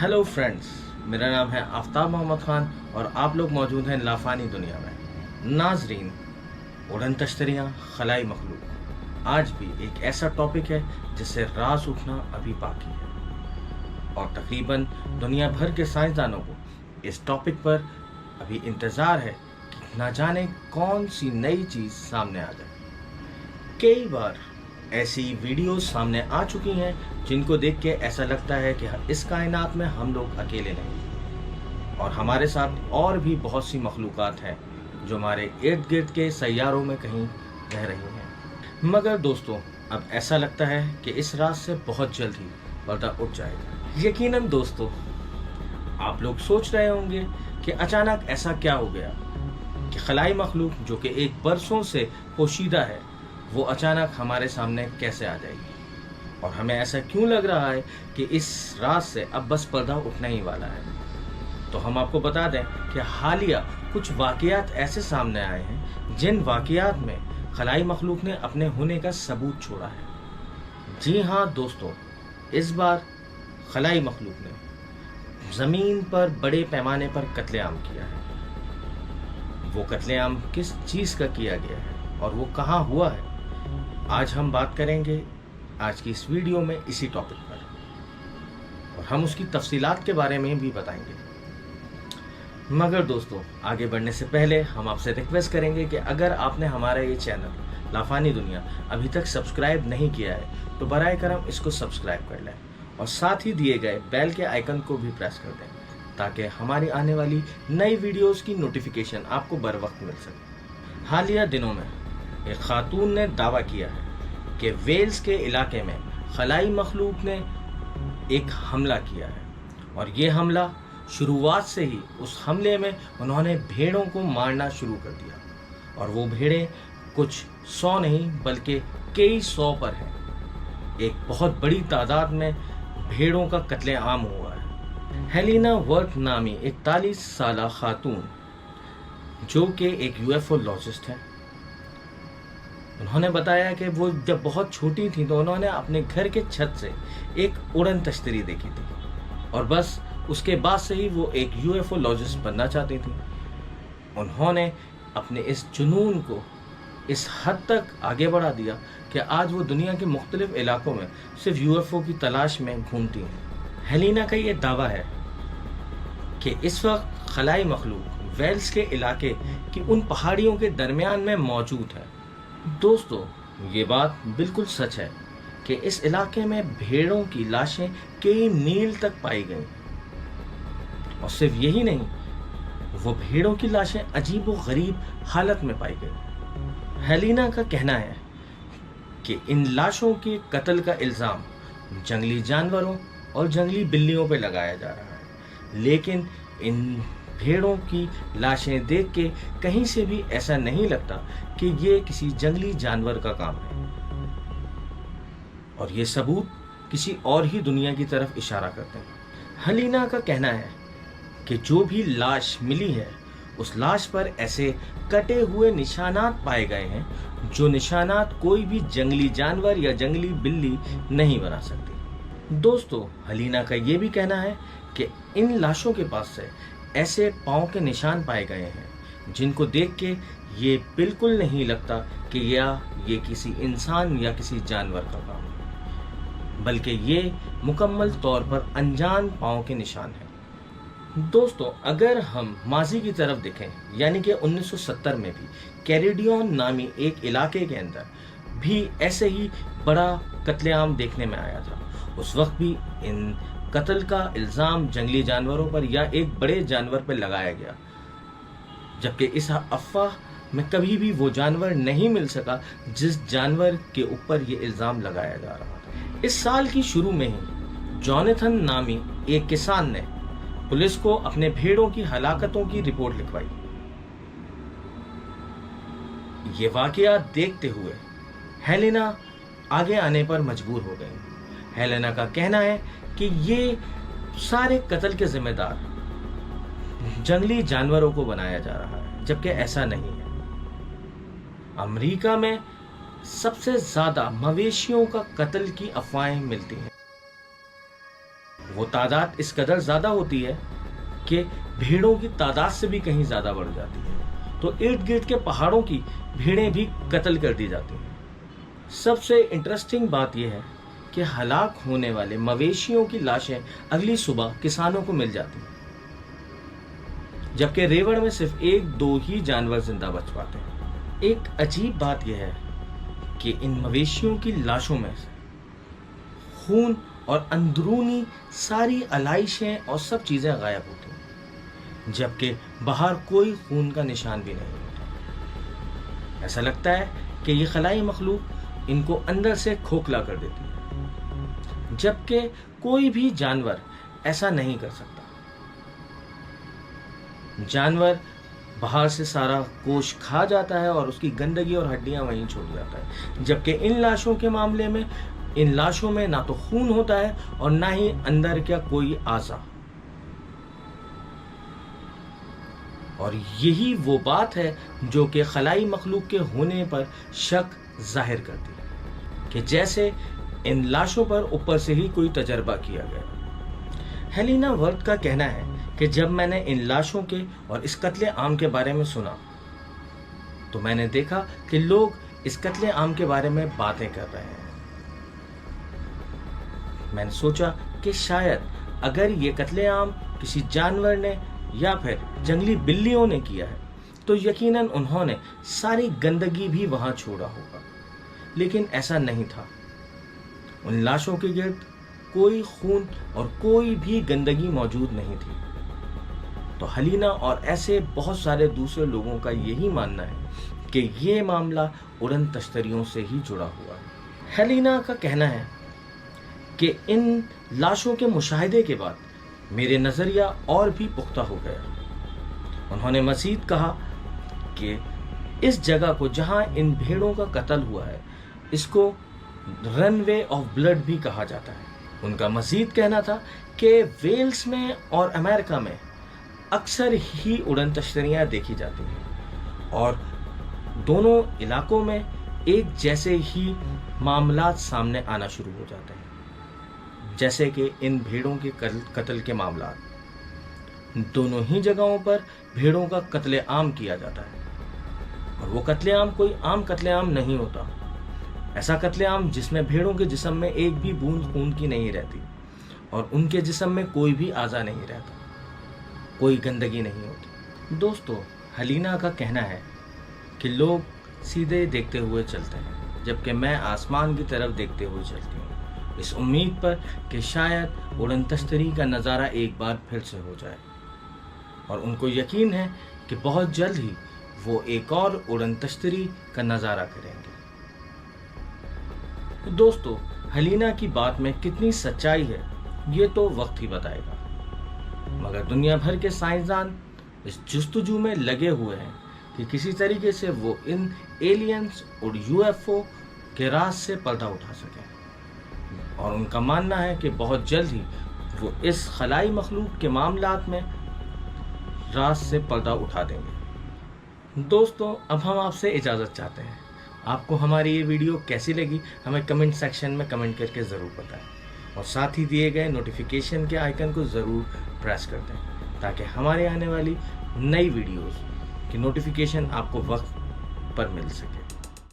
Hello friends, मेरा नाम है आफ्ताब मोहम्मद खान और आप लोग मौजूद हैं लाफानी दुनिया में। नाजरीन, उड़न तश्तरियाँ, खलाई मखलूक आज भी एक ऐसा टॉपिक है जिससे राज उठना अभी बाकी है और तकरीबन दुनिया भर के साइंसदानों को इस टॉपिक पर अभी इंतज़ार है कि ना जाने कौन सी नई चीज़ सामने आ जाए। कई बार ऐसी वीडियोस सामने आ चुकी हैं जिनको देख के ऐसा लगता है कि इस कायनात में हम लोग अकेले नहीं और हमारे साथ और भी बहुत सी मखलूक़ात हैं जो हमारे इर्द गिर्द के सैयारों में कहीं रह रही हैं। मगर दोस्तों, अब ऐसा लगता है कि इस रात से बहुत जल्द ही पर्दा उठ जाएगा। यकीनन दोस्तों, आप लोग सोच रहे होंगे कि अचानक ऐसा क्या हो गया कि खलाई मखलूक जो कि एक बरसों से पोशीदा है वो अचानक हमारे सामने कैसे आ जाएगी और हमें ऐसा क्यों लग रहा है कि इस रात से अब बस पर्दा उठने ही वाला है। तो हम आपको बता दें कि हालिया कुछ वाक़यात ऐसे सामने आए हैं जिन वाक़यात में खलाई मखलूक ने अपने होने का सबूत छोड़ा है। जी हाँ दोस्तों, इस बार खलाई मखलूक ने ज़मीन पर बड़े पैमाने पर कत्लेआम किया है। वो कत्लेआम किस चीज़ का किया गया है और वो कहाँ हुआ है, आज हम बात करेंगे आज की इस वीडियो में इसी टॉपिक पर और हम उसकी तफसीलात के बारे में भी बताएंगे। मगर दोस्तों, आगे बढ़ने से पहले हम आपसे रिक्वेस्ट करेंगे कि अगर आपने हमारा ये चैनल लाफानी दुनिया अभी तक सब्सक्राइब नहीं किया है तो बराए करम इसको सब्सक्राइब कर लें और साथ ही दिए गए बेल के आइकन को भी प्रेस कर दें ताकि हमारी आने वाली नई वीडियोस की नोटिफिकेशन आपको बर वक्त मिल सके। हालिया दिनों में एक खातून ने दावा किया है कि वेल्स के इलाके में खलाई मखलूक ने एक हमला किया है और ये हमला शुरुआत से ही उस हमले में उन्होंने भेड़ों को मारना शुरू कर दिया और वो भेड़ें कुछ 100 नहीं बल्कि कई 100 पर हैं। एक बहुत बड़ी तादाद में भेड़ों का कत्लेआम हुआ है। हेलिना वर्थ नामी 41 साला खातून जो कि एक यूएफओलॉजिस्ट है, उन्होंने बताया कि वो जब बहुत छोटी थी तो उन्होंने अपने घर के छत से एक उड़न तश्तरी देखी थी और बस उसके बाद से ही वो एक यूएफओलॉजिस्ट बनना चाहती थी। उन्होंने अपने इस जुनून को इस हद तक आगे बढ़ा दिया कि आज वो दुनिया के मुख्तलिफ इलाकों में सिर्फ यूएफओ की तलाश में घूमती हैं। हेलिना का ये दावा है कि इस वक्त खलाई मखलूक वेल्स के इलाके की उन पहाड़ियों के दरमियान में मौजूद है। दोस्तों, ये बात बिल्कुल सच है कि इस इलाके में भेड़ों की लाशें कई मील तक पाई गई और सिर्फ यही नहीं, वो भेड़ों की लाशें अजीब व गरीब हालत में पाई गई। हेलिना का कहना है कि इन लाशों के कत्ल का इल्ज़ाम जंगली जानवरों और जंगली बिल्लियों पर लगाया जा रहा है, लेकिन इन भेड़ों की लाशें देख के कहीं से भी ऐसा नहीं लगता कि ये किसी जंगली जानवर का काम है और ये सबूत किसी और ही दुनिया की तरफ इशारा करते हैं। हेलिना का कहना है कि जो भी लाश मिली है उस लाश पर ऐसे कटे हुए निशानात पाए गए हैं जो निशानात कोई भी जंगली जानवर या जंगली बिल्ली नहीं बना सकती। दोस्तों, हेलिना का ये भी कहना है कि इन लाशों के पास से ऐसे पाँव के निशान पाए गए हैं जिनको देख के ये बिल्कुल नहीं लगता कि ये किसी इंसान या किसी जानवर का काम है, बल्कि ये मुकम्मल तौर पर अनजान पाँव के निशान हैं। दोस्तों, अगर हम माजी की तरफ देखें, यानी कि 1970 में भी कैरिडियन नामी एक इलाके के अंदर भी ऐसे ही बड़ा कत्लेआम देखने में आया था। उस वक्त भी इन कत्ल का इल्ज़ाम जंगली जानवरों पर या एक बड़े जानवर पर लगाया गया, जबकि इस अफवाह में कभी भी वो जानवर नहीं मिल सका जिस जानवर के ऊपर ये इल्ज़ाम लगाया जा रहा था। इस साल की शुरू में ही जॉनथन नामी एक किसान ने पुलिस को अपने भेड़ों की हलाकतों की रिपोर्ट लिखवाई। ये वाकया देखते हुए हेलिना आगे आने पर मजबूर हो गई। हेलेना का कहना है कि ये सारे कत्ल के जिम्मेदार जंगली जानवरों को बनाया जा रहा है, जबकि ऐसा नहीं है। अमेरिका में सबसे ज्यादा मवेशियों का कत्ल की अफवाहें मिलती हैं। वो तादाद इस कदर ज़्यादा होती है कि भेड़ों की तादाद से भी कहीं ज़्यादा बढ़ जाती है। तो इर्द गिर्द के पहाड़ों की भेड़ें भी कत्ल कर दी जाती हैं। सबसे इंटरेस्टिंग बात यह है कि हलाक होने वाले मवेशियों की लाशें अगली सुबह किसानों को मिल जाती हैं, जबकि रेवड़ में सिर्फ 1-2 ही जानवर जिंदा बच पाते हैं। एक अजीब बात यह है कि इन मवेशियों की लाशों में से खून और अंदरूनी सारी आलाइशें और सब चीजें गायब होती हैं, जबकि बाहर कोई खून का निशान भी नहीं होता। ऐसा लगता है कि ये खलाई मखलूक इनको अंदर से खोखला कर देती है, जबकि कोई भी जानवर ऐसा नहीं कर सकता। जानवर बाहर से सारा गोश्त खा जाता है और उसकी गंदगी और हड्डियां वहीं छोड़ जाता है, जबकि इन लाशों के मामले में इन लाशों में ना तो खून होता है और ना ही अंदर का कोई आज़ा। और यही वो बात है जो कि खलाई मखलूक के होने पर शक जाहिर करती है कि जैसे इन लाशों पर ऊपर से ही कोई तजर्बा किया गया। हेलिना वर्थ का कहना है कि जब मैंने इन लाशों के और इस कत्ले आम के बारे में सुना तो मैंने देखा कि लोग इस कत्ले आम के बारे में बातें कर रहे हैं। मैंने सोचा कि शायद अगर ये कत्ले आम किसी जानवर ने या फिर जंगली बिल्लियों ने किया है तो यकीनन उन्होंने सारी गंदगी भी वहां छोड़ा होगा, लेकिन ऐसा नहीं था। उन लाशों के गिर्द कोई खून और कोई भी गंदगी मौजूद नहीं थी। तो हलीना और ऐसे बहुत सारे दूसरे लोगों का यही मानना है कि ये मामला उड़न तश्तरियों से ही जुड़ा हुआ है। हलीना का कहना है कि इन लाशों के मुशाहिदे के बाद मेरे नज़रिया और भी पुख्ता हो गया। उन्होंने मज़ीद कहा कि इस जगह को जहां इन भेड़ों का कत्ल हुआ है इसको रनवे ऑफ ब्लड भी कहा जाता है। उनका मज़ीद कहना था कि वेल्स में और अमेरिका में अक्सर ही उड़न तश्तरियाँ देखी जाती हैं और दोनों इलाकों में एक जैसे ही मामलात सामने आना शुरू हो जाते हैं, जैसे कि इन भेड़ों के कत्ल के मामलात। दोनों ही जगहों पर भेड़ों का कत्ले आम किया जाता है और वो कत्ले आम कोई आम कत्ले आम नहीं होता। ऐसा कत्ले आम जिसमें भेड़ों के जिस्म में एक भी बूंद खून की नहीं रहती और उनके जिस्म में कोई भी आज़ा नहीं रहता, कोई गंदगी नहीं होती। दोस्तों, हलीना का कहना है कि लोग सीधे देखते हुए चलते हैं, जबकि मैं आसमान की तरफ देखते हुए चलती हूँ, इस उम्मीद पर कि शायद उड़न तश्तरी का नज़ारा एक बार फिर से हो जाए। और उनको यकीन है कि बहुत जल्द ही वो एक और उड़न तश्तरी का नज़ारा करेंगे। तो दोस्तों, हलीना की बात में कितनी सच्चाई है ये तो वक्त ही बताएगा, मगर दुनिया भर के साइंसदान इस जुस्तजू में लगे हुए हैं कि किसी तरीके से वो इन एलियंस और यूएफओ के राज से पर्दा उठा सकें। और उनका मानना है कि बहुत जल्द ही वो इस खलाई मखलूक के मामलात में राज से पर्दा उठा देंगे। दोस्तों, अब हम आपसे इजाज़त चाहते हैं। आपको हमारी ये वीडियो कैसी लगी हमें कमेंट सेक्शन में कमेंट करके ज़रूर बताएं और साथ ही दिए गए नोटिफिकेशन के आइकन को ज़रूर प्रेस कर दें ताकि हमारे आने वाली नई वीडियोस की नोटिफिकेशन आपको वक्त पर मिल सके।